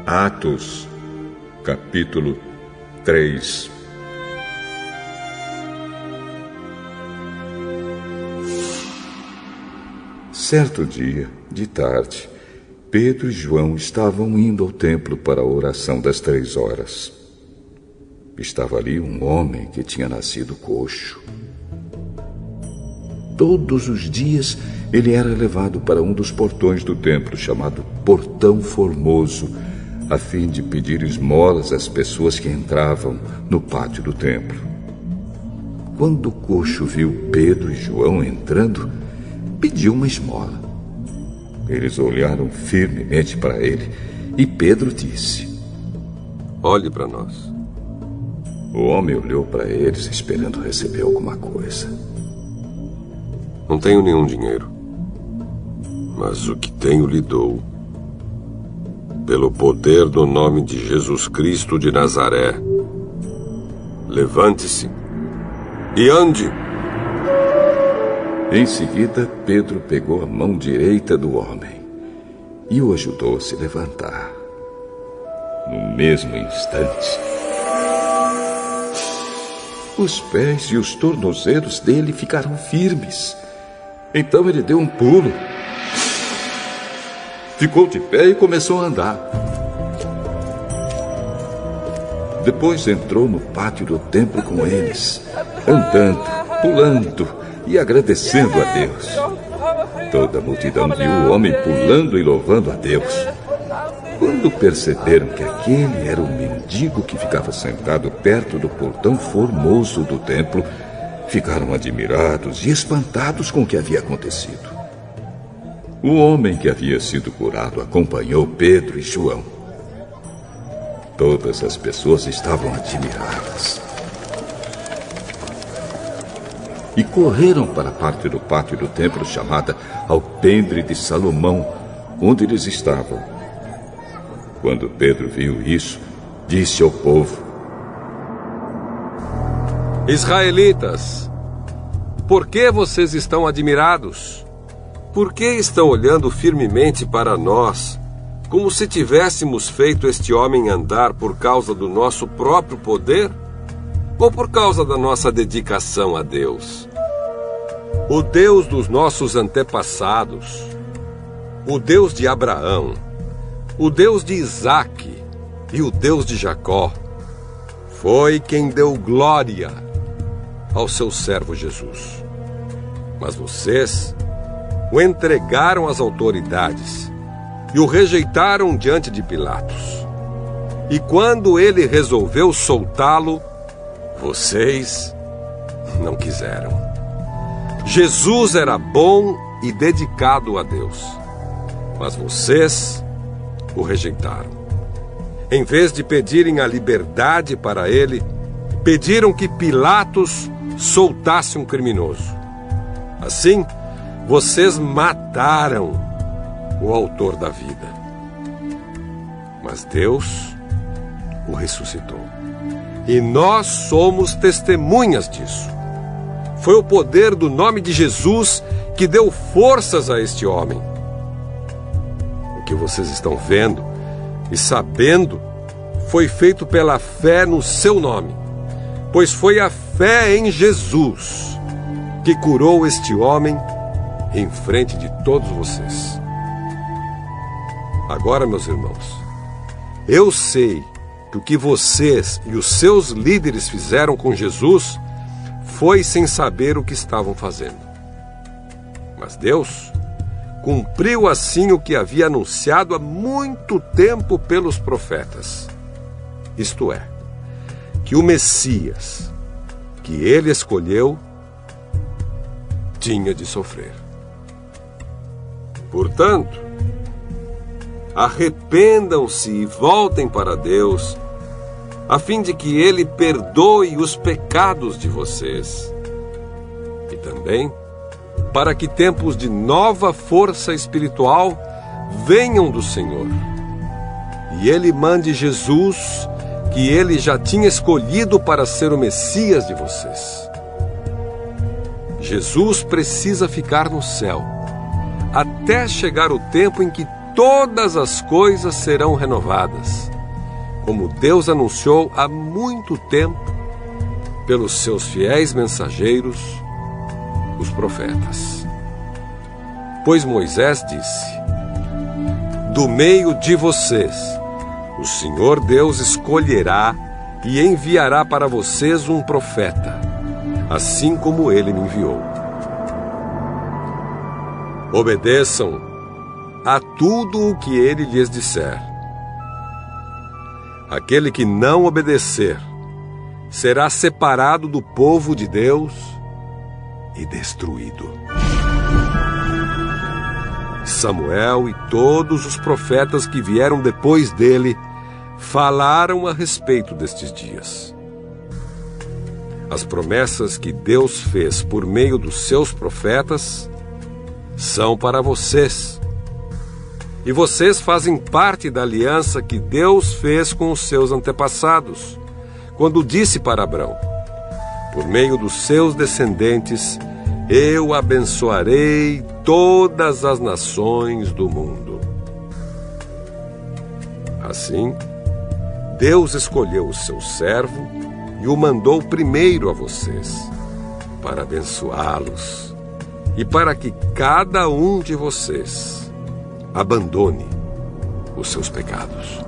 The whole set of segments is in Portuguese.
Atos, capítulo 3. Certo dia, de tarde, Pedro e João estavam indo ao templo para a oração das 3 horas. Estava ali um homem que tinha nascido coxo. Todos os dias ele era levado para um dos portões do templo, chamado Portão Formoso, a fim de pedir esmolas às pessoas que entravam no pátio do templo. Quando o coxo viu Pedro e João entrando, pediu uma esmola. Eles olharam firmemente para ele e Pedro disse: "Olhe para nós." O homem olhou para eles esperando receber alguma coisa. "Não tenho nenhum dinheiro, mas o que tenho lhe dou. Pelo poder do nome de Jesus Cristo de Nazaré, levante-se e ande." Em seguida, Pedro pegou a mão direita do homem e o ajudou a se levantar. No mesmo instante, os pés e os tornozelos dele ficaram firmes. Então ele deu um pulo, ficou de pé e começou a andar. Depois entrou no pátio do templo com eles, andando, pulando e agradecendo a Deus. Toda a multidão viu o homem pulando e louvando a Deus. Quando perceberam que aquele era o mendigo que ficava sentado perto do portão formoso do templo, ficaram admirados e espantados com o que havia acontecido. O homem que havia sido curado acompanhou Pedro e João. Todas as pessoas estavam admiradas e correram para a parte do pátio do templo chamada Alpendre de Salomão, onde eles estavam. Quando Pedro viu isso, disse ao povo: "Israelitas, por que vocês estão admirados? Por que estão olhando firmemente para nós, como se tivéssemos feito este homem andar por causa do nosso próprio poder? Ou por causa da nossa dedicação a Deus? O Deus dos nossos antepassados, o Deus de Abraão, o Deus de Isaque e o Deus de Jacó, foi quem deu glória ao seu servo Jesus. Mas vocês o entregaram às autoridades e o rejeitaram diante de Pilatos. E quando ele resolveu soltá-lo, vocês não quiseram. Jesus era bom e dedicado a Deus, mas vocês o rejeitaram. Em vez de pedirem a liberdade para ele, pediram que Pilatos soltasse um criminoso. Assim, vocês mataram o autor da vida. Mas Deus o ressuscitou. E nós somos testemunhas disso. Foi o poder do nome de Jesus que deu forças a este homem. O que vocês estão vendo e sabendo foi feito pela fé no seu nome, pois foi a fé em Jesus que curou este homem em frente de todos vocês. Agora, meus irmãos, eu sei que o que vocês e os seus líderes fizeram com Jesus foi sem saber o que estavam fazendo. Mas Deus cumpriu assim o que havia anunciado há muito tempo pelos profetas. Isto é, que o Messias, que ele escolheu, tinha de sofrer. Portanto, arrependam-se e voltem para Deus, a fim de que ele perdoe os pecados de vocês. E também para que tempos de nova força espiritual venham do Senhor. E ele mande Jesus, que ele já tinha escolhido para ser o Messias de vocês. Jesus precisa ficar no céu, até chegar o tempo em que todas as coisas serão renovadas, como Deus anunciou há muito tempo pelos seus fiéis mensageiros, os profetas. Pois Moisés disse: do meio de vocês, o Senhor Deus escolherá e enviará para vocês um profeta, assim como ele me enviou. Obedeçam a tudo o que ele lhes disser. Aquele que não obedecer será separado do povo de Deus e destruído. Samuel e todos os profetas que vieram depois dele falaram a respeito destes dias. As promessas que Deus fez por meio dos seus profetas são para vocês. E vocês fazem parte da aliança que Deus fez com os seus antepassados, quando disse para Abrão: por meio dos seus descendentes, eu abençoarei todas as nações do mundo. Assim, Deus escolheu o seu servo e o mandou primeiro a vocês, para abençoá-los e para que cada um de vocês abandone os seus pecados.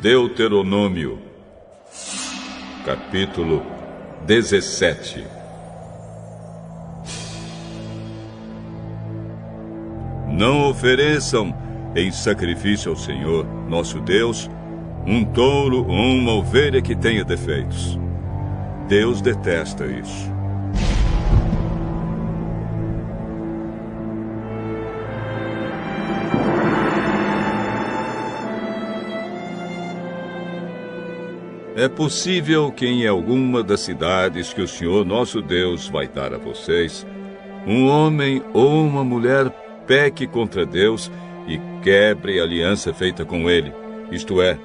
Deuteronômio, capítulo 17. Não ofereçam em sacrifício ao Senhor, nosso Deus, um touro ou uma ovelha que tenha defeitos. Deus detesta isso. É possível que em alguma das cidades que o Senhor nosso Deus vai dar a vocês, um homem ou uma mulher peque contra Deus e quebre a aliança feita com ele, isto é,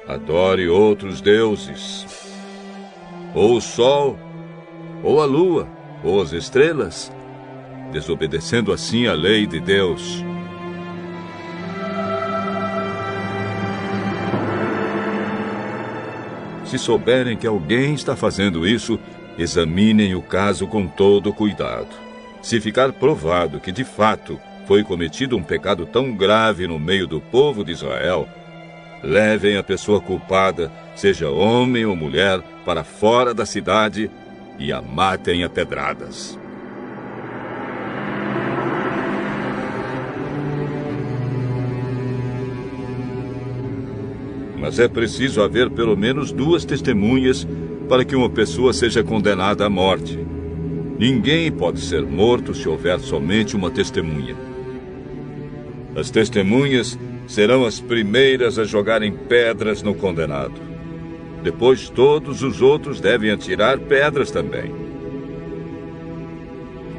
adore outros deuses, ou o sol, ou a lua, ou as estrelas, desobedecendo assim a lei de Deus. Se souberem que alguém está fazendo isso, examinem o caso com todo cuidado. Se ficar provado que, de fato, foi cometido um pecado tão grave no meio do povo de Israel, levem a pessoa culpada, seja homem ou mulher, para fora da cidade e a matem a pedradas. Mas é preciso haver pelo menos 2 testemunhas para que uma pessoa seja condenada à morte. Ninguém pode ser morto se houver somente uma testemunha. As testemunhas serão as primeiras a jogarem pedras no condenado. Depois todos os outros devem atirar pedras também.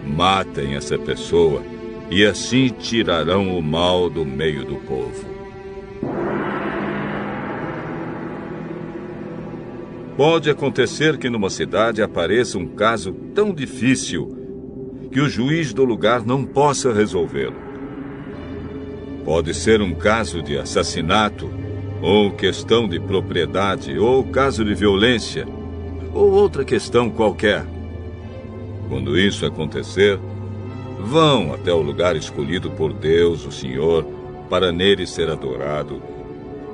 Matem essa pessoa e assim tirarão o mal do meio do povo. Pode acontecer que numa cidade apareça um caso tão difícil que o juiz do lugar não possa resolvê-lo. Pode ser um caso de assassinato ou questão de propriedade, ou caso de violência, ou outra questão qualquer. Quando isso acontecer, vão até o lugar escolhido por Deus, o Senhor, para nele ser adorado,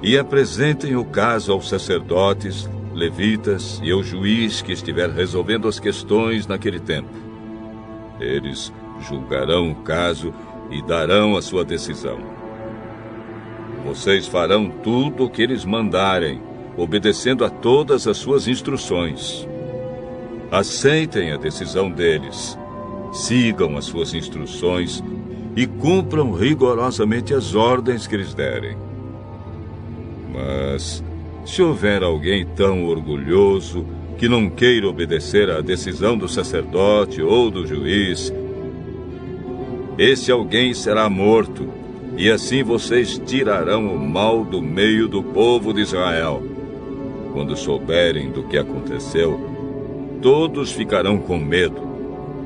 e apresentem o caso aos sacerdotes, levitas e ao juiz que estiver resolvendo as questões naquele tempo. Eles julgarão o caso e darão a sua decisão. Vocês farão tudo o que eles mandarem, obedecendo a todas as suas instruções. Aceitem a decisão deles, sigam as suas instruções e cumpram rigorosamente as ordens que eles derem. Mas, se houver alguém tão orgulhoso que não queira obedecer à decisão do sacerdote ou do juiz, esse alguém será morto, e assim vocês tirarão o mal do meio do povo de Israel. Quando souberem do que aconteceu, todos ficarão com medo,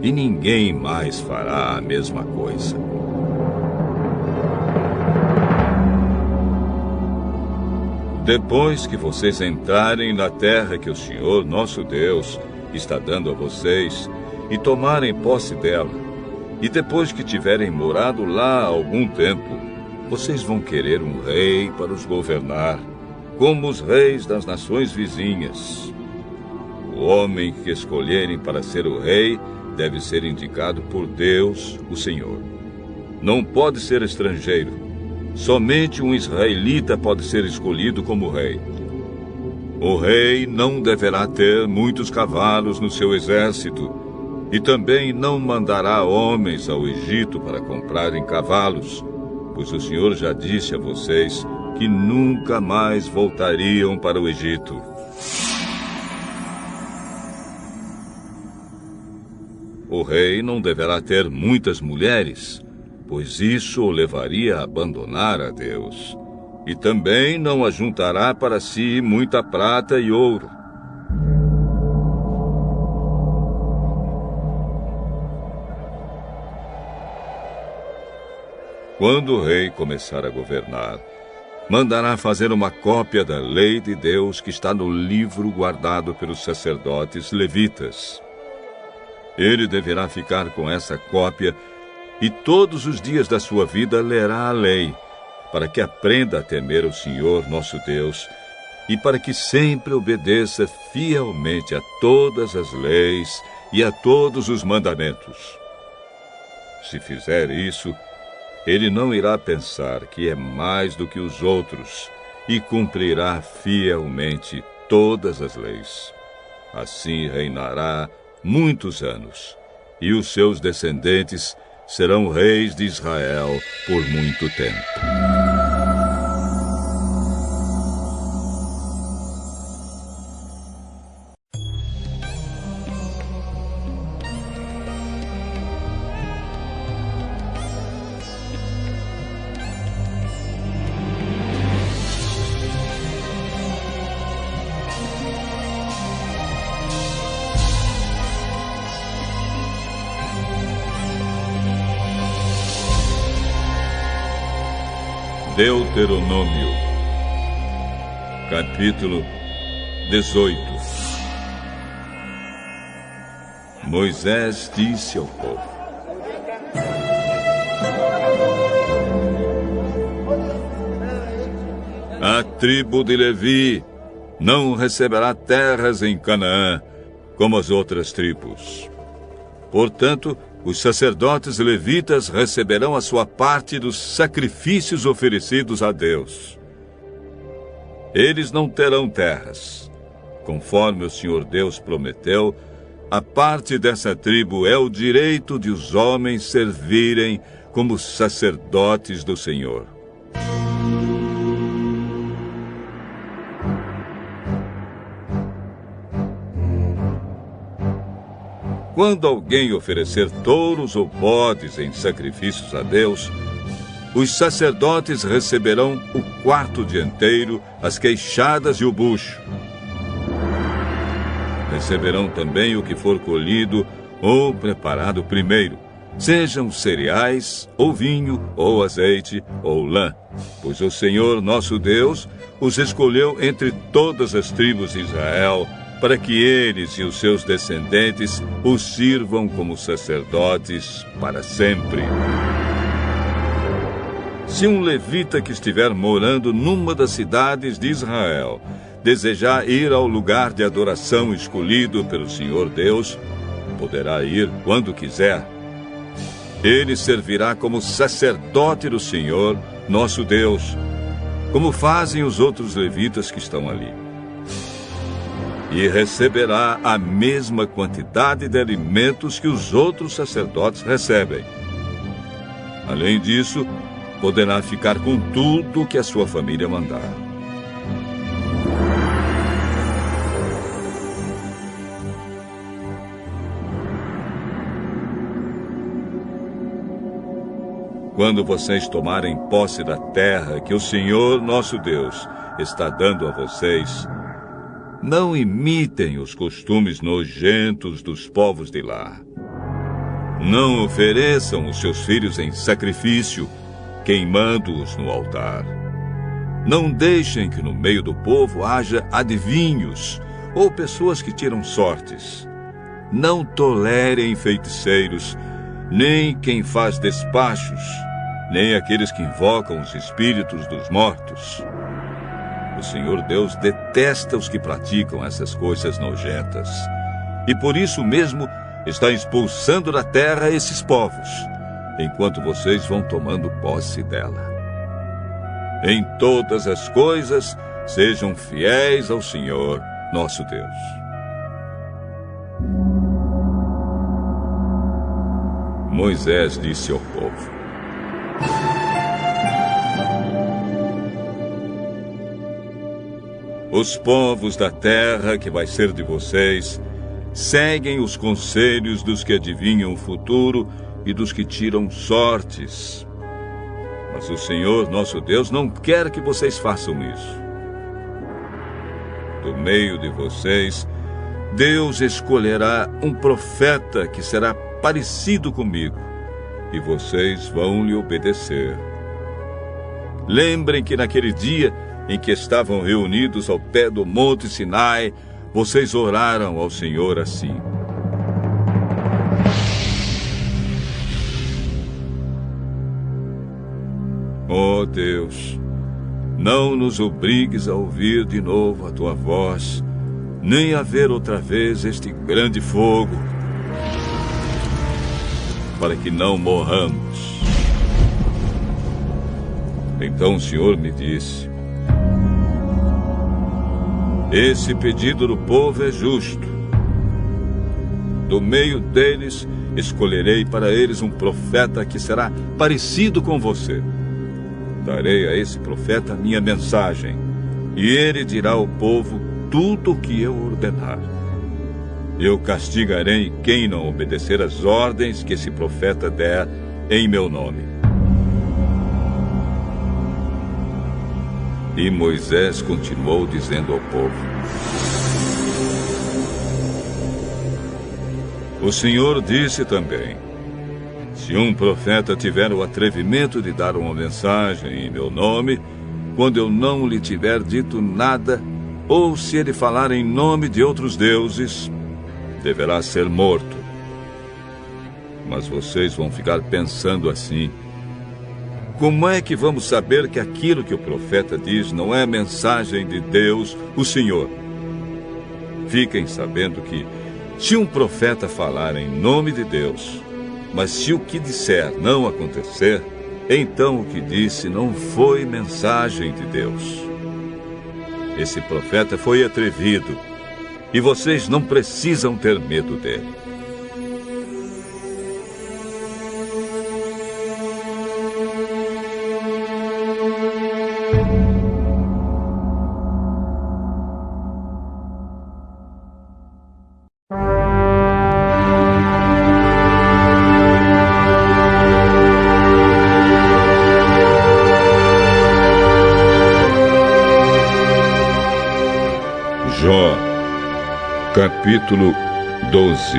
e ninguém mais fará a mesma coisa. Depois que vocês entrarem na terra que o Senhor, nosso Deus, está dando a vocês, e tomarem posse dela, e depois que tiverem morado lá há algum tempo, vocês vão querer um rei para os governar, como os reis das nações vizinhas. O homem que escolherem para ser o rei deve ser indicado por Deus, o Senhor. Não pode ser estrangeiro. Somente um israelita pode ser escolhido como rei. O rei não deverá ter muitos cavalos no seu exército, e também não mandará homens ao Egito para comprarem cavalos, pois o Senhor já disse a vocês que nunca mais voltariam para o Egito. O rei não deverá ter muitas mulheres, pois isso o levaria a abandonar a Deus. E também não ajuntará para si muita prata e ouro. Quando o rei começar a governar, mandará fazer uma cópia da lei de Deus que está no livro guardado pelos sacerdotes levitas. Ele deverá ficar com essa cópia e todos os dias da sua vida lerá a lei, para que aprenda a temer o Senhor nosso Deus e para que sempre obedeça fielmente a todas as leis e a todos os mandamentos. Se fizer isso, ele não irá pensar que é mais do que os outros e cumprirá fielmente todas as leis. Assim reinará muitos anos, e os seus descendentes serão reis de Israel por muito tempo. Deuteronômio, capítulo 18. Moisés disse ao povo: a tribo de Levi não receberá terras em Canaã, como as outras tribos. Portanto, os sacerdotes levitas receberão a sua parte dos sacrifícios oferecidos a Deus. Eles não terão terras. Conforme o Senhor Deus prometeu, a parte dessa tribo é o direito de os homens servirem como sacerdotes do Senhor. Quando alguém oferecer touros ou bodes em sacrifícios a Deus, os sacerdotes receberão o quarto dianteiro, as queixadas e o bucho. Receberão também o que for colhido ou preparado primeiro, sejam cereais, ou vinho, ou azeite, ou lã, pois o Senhor nosso Deus os escolheu entre todas as tribos de Israel, para que eles e os seus descendentes os sirvam como sacerdotes para sempre. Se um levita que estiver morando numa das cidades de Israel desejar ir ao lugar de adoração escolhido pelo Senhor Deus, poderá ir quando quiser. Ele servirá como sacerdote do Senhor, nosso Deus, como fazem os outros levitas que estão ali. E receberá a mesma quantidade de alimentos que os outros sacerdotes recebem. Além disso, poderá ficar com tudo que a sua família mandar. Quando vocês tomarem posse da terra que o Senhor, nosso Deus, está dando a vocês, não imitem os costumes nojentos dos povos de lá. Não ofereçam os seus filhos em sacrifício, queimando-os no altar. Não deixem que no meio do povo haja adivinhos ou pessoas que tiram sortes. Não tolerem feiticeiros, nem quem faz despachos, nem aqueles que invocam os espíritos dos mortos. O Senhor Deus detesta os que praticam essas coisas nojentas. E por isso mesmo está expulsando da terra esses povos, enquanto vocês vão tomando posse dela. Em todas as coisas, sejam fiéis ao Senhor, nosso Deus. Moisés disse ao povo: os povos da terra que vai ser de vocês seguem os conselhos dos que adivinham o futuro e dos que tiram sortes. Mas o Senhor, nosso Deus, não quer que vocês façam isso. Do meio de vocês, Deus escolherá um profeta que será parecido comigo, e vocês vão lhe obedecer. Lembrem que naquele dia em que estavam reunidos ao pé do Monte Sinai, vocês oraram ao Senhor assim: ó Deus, não nos obrigues a ouvir de novo a tua voz, nem a ver outra vez este grande fogo, para que não morramos. Então o Senhor me disse: esse pedido do povo é justo. Do meio deles, escolherei para eles um profeta que será parecido com você. Darei a esse profeta a minha mensagem, e ele dirá ao povo tudo o que eu ordenar. Eu castigarei quem não obedecer às ordens que esse profeta der em meu nome. E Moisés continuou dizendo ao povo: o Senhor disse também: se um profeta tiver o atrevimento de dar uma mensagem em meu nome, quando eu não lhe tiver dito nada, ou se ele falar em nome de outros deuses, deverá ser morto. Mas vocês vão ficar pensando assim: como é que vamos saber que aquilo que o profeta diz não é mensagem de Deus, o Senhor? Fiquem sabendo que, se um profeta falar em nome de Deus, mas se o que disser não acontecer, então o que disse não foi mensagem de Deus. Esse profeta foi atrevido, e vocês não precisam ter medo dele. Jó, capítulo 12.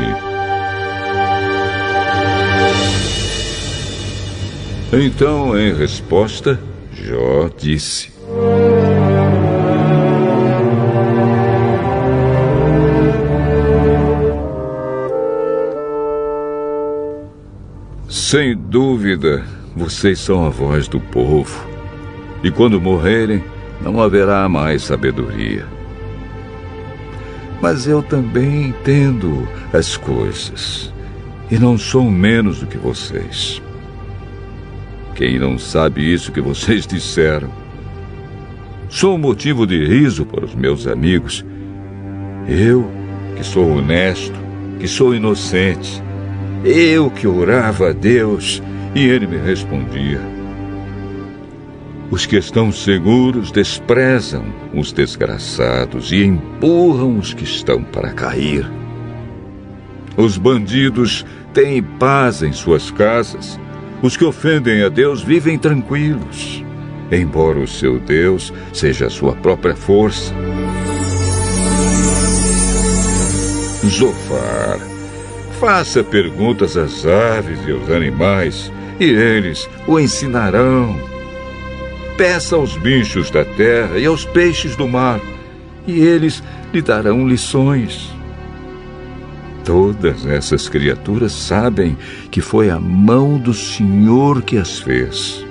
Então, em resposta, Jó disse: sem dúvida, vocês são a voz do povo, e quando morrerem, não haverá mais sabedoria. Mas eu também entendo as coisas, e não sou menos do que vocês. Quem não sabe isso que vocês disseram? Sou motivo de riso para os meus amigos. Eu, que sou honesto, que sou inocente, eu que orava a Deus e Ele me respondia. Os que estão seguros desprezam os desgraçados e empurram os que estão para cair. Os bandidos têm paz em suas casas. Os que ofendem a Deus vivem tranquilos, embora o seu Deus seja a sua própria força. Zofar, faça perguntas às aves e aos animais, e eles o ensinarão. Peça aos bichos da terra e aos peixes do mar, e eles lhe darão lições. Todas essas criaturas sabem que foi a mão do Senhor que as fez.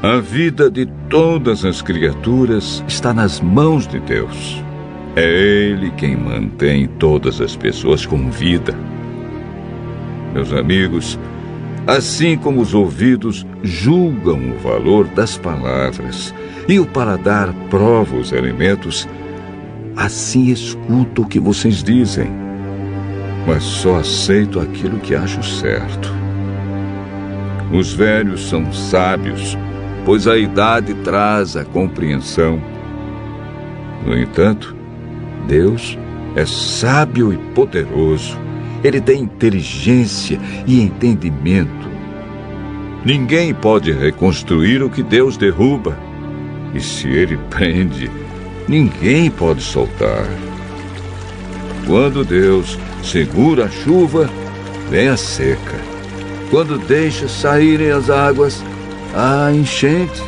A vida de todas as criaturas está nas mãos de Deus. É Ele quem mantém todas as pessoas com vida. Meus amigos, assim como os ouvidos julgam o valor das palavras e o paladar prova os alimentos, assim escuto o que vocês dizem, mas só aceito aquilo que acho certo. Os velhos são sábios, pois a idade traz a compreensão. No entanto, Deus é sábio e poderoso. Ele tem inteligência e entendimento. Ninguém pode reconstruir o que Deus derruba. E se Ele prende, ninguém pode soltar. Quando Deus segura a chuva, vem a seca. Quando deixa saírem as águas, há enchentes.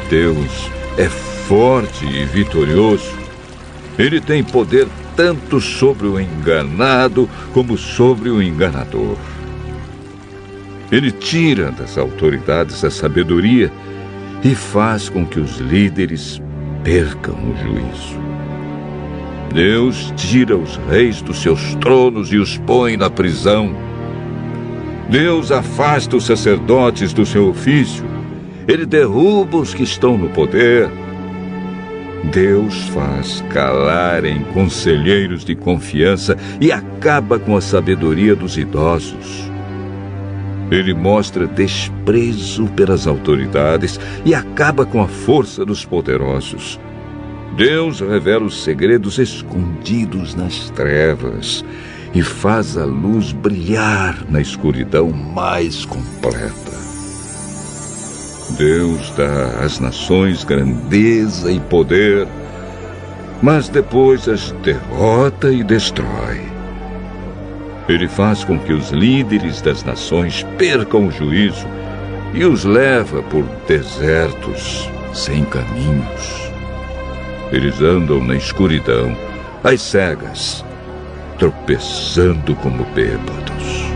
Deus é forte e vitorioso. Ele tem poder tanto sobre o enganado como sobre o enganador. Ele tira das autoridades a sabedoria e faz com que os líderes percam o juízo. Deus tira os reis dos seus tronos e os põe na prisão. Deus afasta os sacerdotes do seu ofício. Ele derruba os que estão no poder. Deus faz calarem conselheiros de confiança e acaba com a sabedoria dos idosos. Ele mostra desprezo pelas autoridades e acaba com a força dos poderosos. Deus revela os segredos escondidos nas trevas e faz a luz brilhar na escuridão mais completa. Deus dá às nações grandeza e poder, mas depois as derrota e destrói. Ele faz com que os líderes das nações percam o juízo e os leva por desertos sem caminhos. Eles andam na escuridão, às cegas, tropeçando como bêbados.